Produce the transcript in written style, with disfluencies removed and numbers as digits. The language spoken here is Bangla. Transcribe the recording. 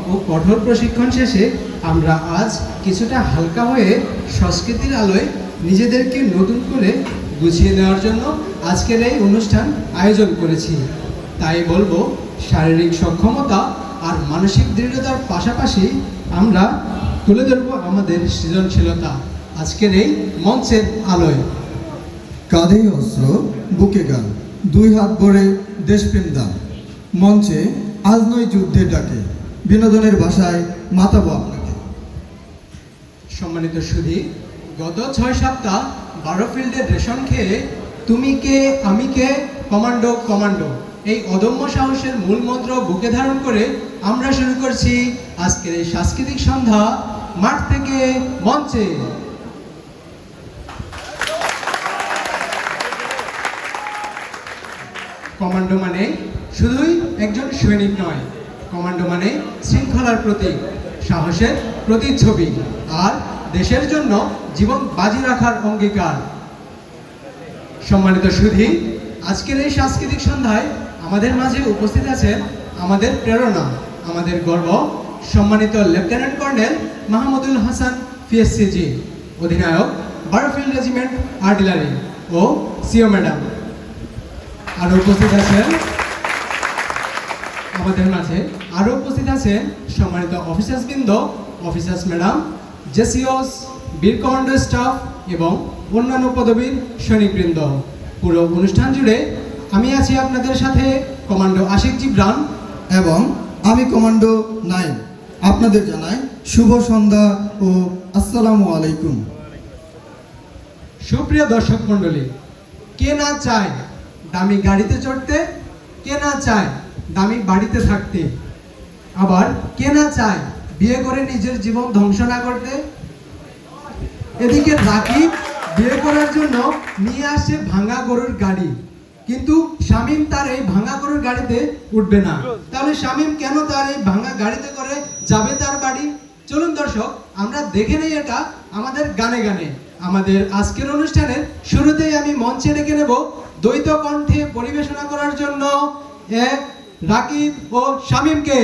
ও কঠোর প্রশিক্ষণ শেষে আমরা আজ কিছুটা হালকা হয়ে সংস্কৃতির আলোয় নিজেদেরকে নতুন করে গুছিয়ে নেওয়ার জন্য আজকের এই অনুষ্ঠান আয়োজন করেছি। তাই বলবো, শারীরিক সক্ষমতা আর মানসিক দৃঢ়তার পাশাপাশি আমরা তুলে ধরবো আমাদের সৃজনশীলতা আজকের এই মঞ্চের আলোয়। কাঁধে অস্ত্র, বুকে গান, দুই হাত ভরে দেশপ্রেম দান। মঞ্চে আজ নয় যুদ্ধের ডাকে, বিনোদনের ভাষায় মাতাবো আপনাকে। সম্মানিত সুধী, গত 6 সপ্তাহ 12 ফিল্ডের রেশন খেয়ে তুমি কে আমি কে কমান্ডো কমান্ডো এই অদম্য সাহসের মূল মন্ত্র বুকে ধারণ করে আমরা শুরু করছি আজকের এই সাংস্কৃতিক সন্ধ্যা মাঠ থেকে মঞ্চে। কমান্ডো মানে শুধুই একজন সৈনিক নয়, কমান্ডো মানে শৃঙ্খলার প্রতীক, সাহসের প্রতিচ্ছবি আর দেশের জন্য জীবন বাজি রাখার অঙ্গীকার। সম্মানিত সুধী, আজকের এই সাংস্কৃতিক সন্ধ্যায় আমাদের মাঝে উপস্থিত আছেন আমাদের প্রেরণা, আমাদের গর্ব, সম্মানিত লেফটেন্যান্ট কর্নেল মাহমুদুল হাসান পিএসসিজি, অধিনায়ক 12 ফিল্ড রেজিমেন্ট আর্টিলারি ও সিও ম্যাডাম। আরও উপস্থিত আছেন আমাদের মাঝে সম্মানিত অফিসার্সবৃন্দ, অফিসার্স ম্যাডাম, জেসিওস, বীর কমান্ডো স্টাফ এবং অন্যান্য পদবীর সৈনিকবৃন্দ। পুরো অনুষ্ঠান জুড়ে আমি আছি আপনাদের সাথে কমান্ডো আশিক জিবরান এবং আমি কমান্ডো 9। আপনাদের জানাই শুভ সন্ধ্যা ও আসসালামু আলাইকুম। সুপ্রিয় দর্শক মণ্ডলী, কে না চায় দামি গাড়িতে চড়তে, কে না চায় দামি বাড়িতে থাকতে, আবার কে না চায় বিয়ে করে নিজের জীবন ধ্বংস না করতে। এদিকে রাকিব বিয়ে করার জন্য নিয়ে আসছে ভাঙা গরুর গাড়ি, কিন্তু শামীম তার এই ভাঙা গরুর গাড়িতে উঠবে না। তাহলে শামীম কেন তার এই ভাঙা গাড়িতে করে যাবে তার বাড়ি? চলুন দর্শক, আমরা দেখে নেই এটা আমাদের গানে গানে। আমাদের আজকের অনুষ্ঠানের শুরুতেই আমি মঞ্চে ডেকে নেব দ্বৈত কণ্ঠে পরিবেশনা করার জন্য রাকিব ও শামীমকে।